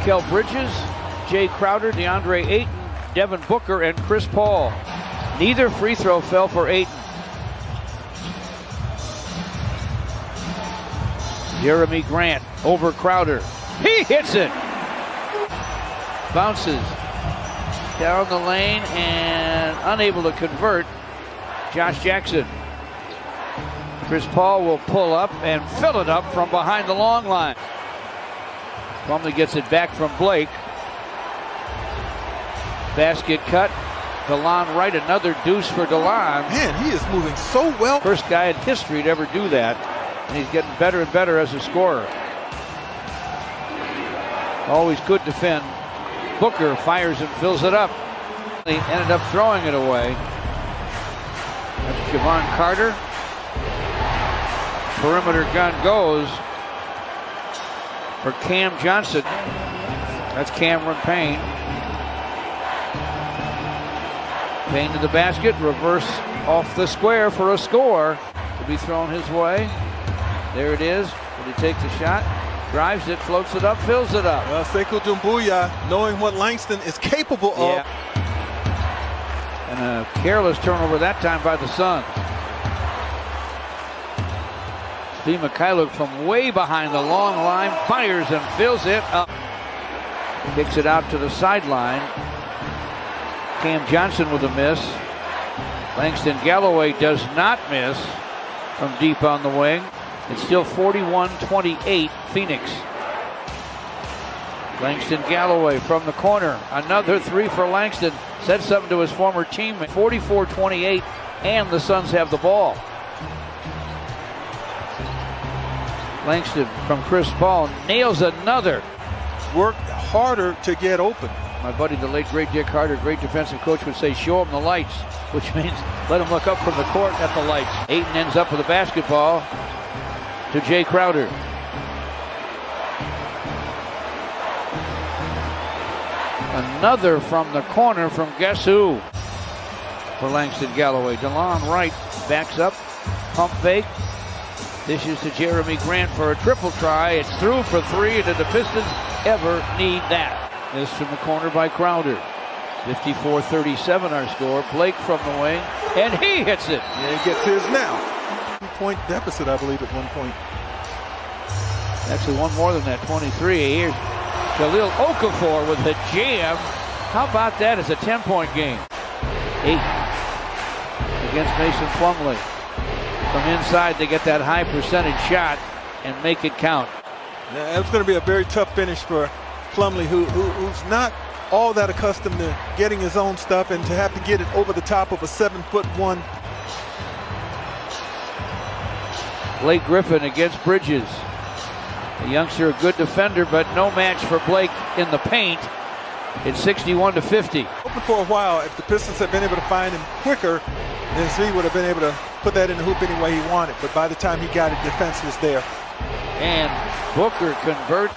Mikal Bridges, Jay Crowder, DeAndre Ayton, Devin Booker, and Chris Paul. Neither free throw fell for Ayton. Jeremy Grant over Crowder. He hits it. Bounces down the lane and unable to convert. Josh Jackson. Chris Paul will pull up and fill it up from behind the long line. Plumlee gets it back from Blake. Basket cut. DeLon Wright, another deuce for DeLon. Man, he is moving so well. First guy in history to ever do that. And he's getting better and better as a scorer. Always could defend. Booker fires and fills it up. He ended up throwing it away. That's Javon Carter. Perimeter gun goes for Cam Johnson. That's Cameron Payne. Payne to the basket, reverse off the square for a score. To be thrown his way. There it is. Will he take the shot? Drives it, floats it up, fills it up. Well, Sekou Doumbouya, knowing what Langston is capable of. And a careless turnover that time by the Suns. Steve Mikhailuk from way behind the long line fires and fills it up. Kicks it out to the sideline. Cam Johnson with a miss. Langston Galloway does not miss from deep on the wing. It's still 41-28 Phoenix. Langston Galloway from the corner. Another three for Langston. Said something to his former teammate. 44-28, and the Suns have the ball. Langston from Chris Paul nails another. Worked harder to get open. My buddy, the late great Dick Carter, great defensive coach, would say, show him the lights, which means let him look up from the court at the lights. Ayton ends up with a basketball to Jay Crowder. Another from the corner from guess who? For Langston Galloway. DeLon Wright backs up, pump fake. Dishes to Jeremy Grant for a triple try. It's through for three. Did the Pistons ever need that? This from the corner by Crowder. 54-37 our score. Blake from the wing, and he hits it. Yeah, he gets his now. 2-point deficit, I believe, at one point. Actually, one more than that, 23. Here's Jahlil Okafor with the jam. How about that as a 10-point game? 8 against Mason Plumlee. From inside, they get that high percentage shot and make it count. Yeah, it's going to be a very tough finish for Plumlee, who's not all that accustomed to getting his own stuff, and to have to get it over the top of a 7'1". Blake Griffin against Bridges. The youngster, a good defender, but no match for Blake in the paint. It's 61-50. Open for a while. If the Pistons had been able to find him quicker, then Svi would have been able to put that in the hoop any way he wanted. But by the time he got it, defense was there. And Booker converts.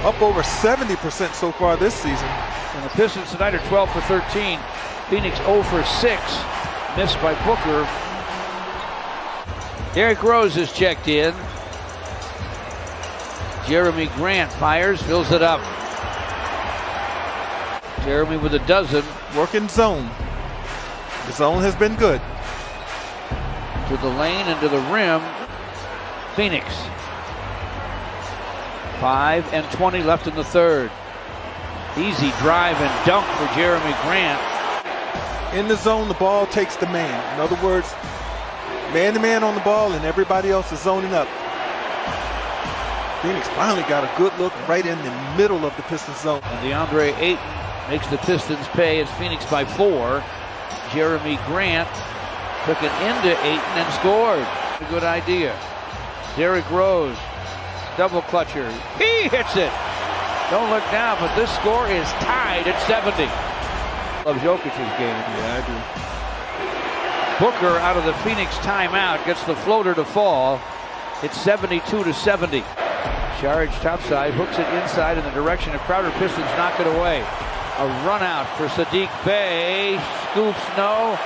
Up over 70% so far this season. And the Pistons tonight are 12 for 13. Phoenix 0 for 6. Missed by Booker. Derrick Rose is checked in. Jeremy Grant fires, fills it up. Jeremy with a dozen. Working zone. The zone has been good. To the lane and to the rim. Phoenix. 5 and 20 left in the third. Easy drive and dunk for Jeremy Grant. In the zone, the ball takes the man. In other words, man-to-man on the ball and everybody else is zoning up. Phoenix finally got a good look right in the middle of the Pistons zone. And DeAndre Ayton makes the Pistons pay. It's Phoenix by 4. Jeremy Grant took it into Ayton and scored. A good idea. Derrick Rose. Double clutcher. He hits it. Don't look now, but this score is tied at 70. Loves Jokic's game. Yeah, I do. Booker out of the Phoenix timeout gets the floater to fall. It's 72-70. Charge topside, hooks it inside in the direction of Crowder. Pistons knock it away. A run out for Saddiq Bey. Scoops no.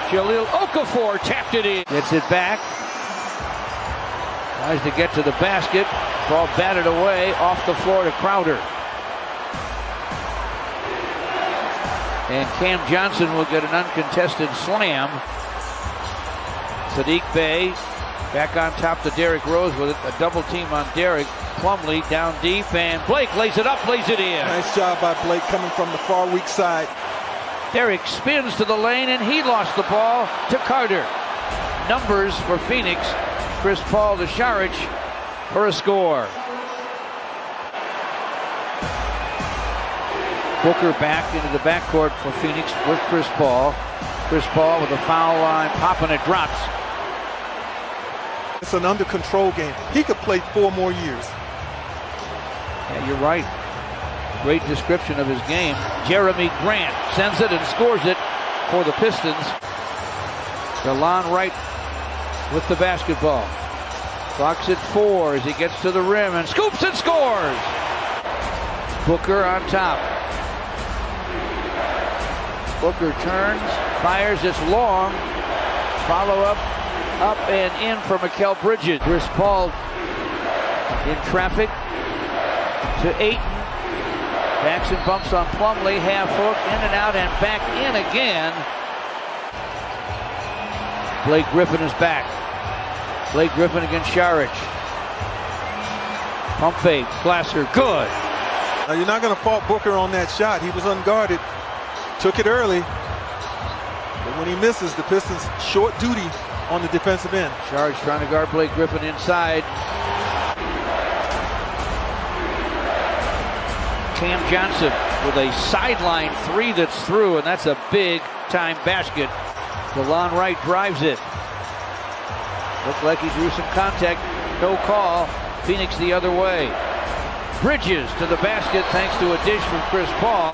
Jahlil Okafor tapped it in. Gets it back. Tries to get to the basket. Ball batted away off the floor to Crowder. And Cam Johnson will get an uncontested slam. Sadiq Bey back on top to Derrick Rose with a double team on Derrick. Plumlee down deep, and Blake lays it up, lays it in. Nice job by Blake coming from the far weak side. Derrick spins to the lane, and he lost the ball to Carter. Numbers for Phoenix. Chris Paul to Saric for a score. Booker back into the backcourt for Phoenix with Chris Paul. Chris Paul with a foul line, pop, and it drops. It's an under control game. He could play 4 more years. Yeah, you're right. Great description of his game. Jeremy Grant sends it and scores it for the Pistons. DeLon Wright with the basketball. Clock's at 4 as he gets to the rim and scoops and scores. Booker on top. Booker turns, fires, it's long. Follow up and in for Mikal Bridges. Chris Paul in traffic to Ayton. Backs and bumps on Plumlee, half hook, in and out, and back in again. Blake Griffin is back. Blake Griffin against Saric. Pump fake, Glasser, good. Now you're not going to fault Booker on that shot. He was unguarded, took it early. But when he misses, the Pistons short duty on the defensive end. Saric trying to guard Blake Griffin inside. Cam Johnson with a sideline 3 that's through, and that's a big-time basket. DeLon Wright drives it. Looked like he drew some contact. No call. Phoenix the other way. Bridges to the basket thanks to a dish from Chris Paul.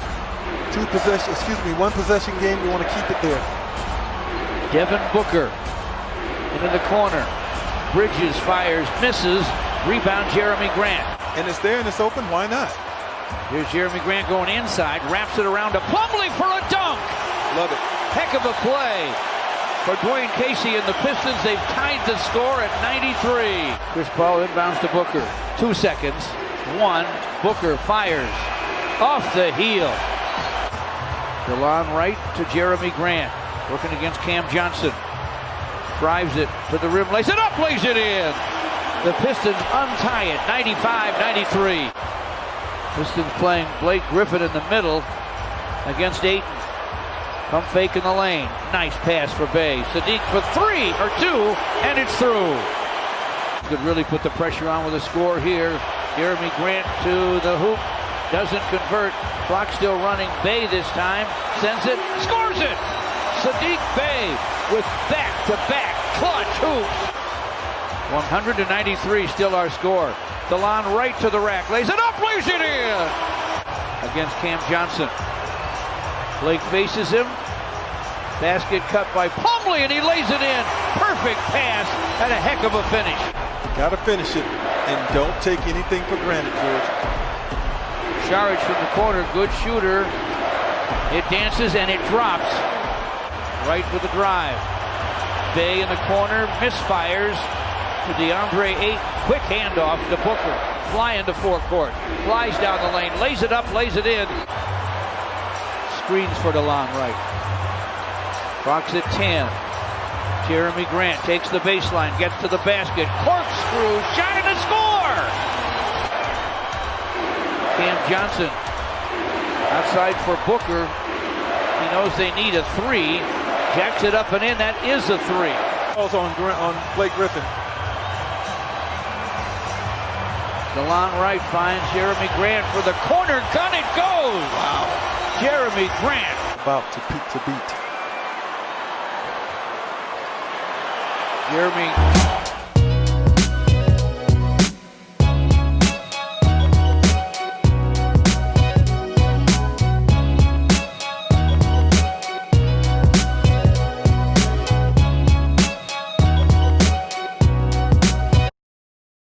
One possession game. You want to keep it there. Devin Booker into the corner. Bridges fires, misses. Rebound Jeremy Grant. And it's there and it's open. Why not? Here's Jeremy Grant going inside, wraps it around to Plumlee for a dunk. Love it. Heck of a play for Dwayne Casey and the Pistons. They've tied the score at 93. Chris Paul inbounds to Booker. 2 seconds. 1. Booker fires off the heel. DeLon Wright to Jeremy Grant. Working against Cam Johnson. Drives it to the rim, lays it up, lays it in. The Pistons untie it, 95-93. Pistons playing Blake Griffin in the middle against Ayton. Pump fake in the lane. Nice pass for Bey. Sadiq for 3 or 2, and it's through. Could really put the pressure on with a score here. Jeremy Grant to the hoop. Doesn't convert. Clock still running. Bey this time. Sends it. Scores it. Sadiq Bey with back-to-back clutch hoops. 100-93 still our score. DeLon Wright to the rack. Lays it up. Lays it in. Against Cam Johnson. Blake faces him. Basket cut by Plumlee, and he lays it in. Perfect pass and a heck of a finish. Got to finish it, and don't take anything for granted, George. Saric from the corner, good shooter. It dances and it drops. Right with the drive. Bey in the corner, misfires to DeAndre Ayton. Quick handoff to Booker. Fly into forecourt. Flies down the lane, lays it up, lays it in. Screens for DeLon Wright. Clock's at 10. Jeremy Grant takes the baseline, gets to the basket. Corkscrew, shot and a score! Cam Johnson outside for Booker. He knows they need a 3. Jacks it up and in. That is a 3. Calls on Blake Griffin. DeLon Wright finds Jeremy Grant for the corner gun. It goes! Wow. Jeremy Grant. About to peak to beat. Jeremy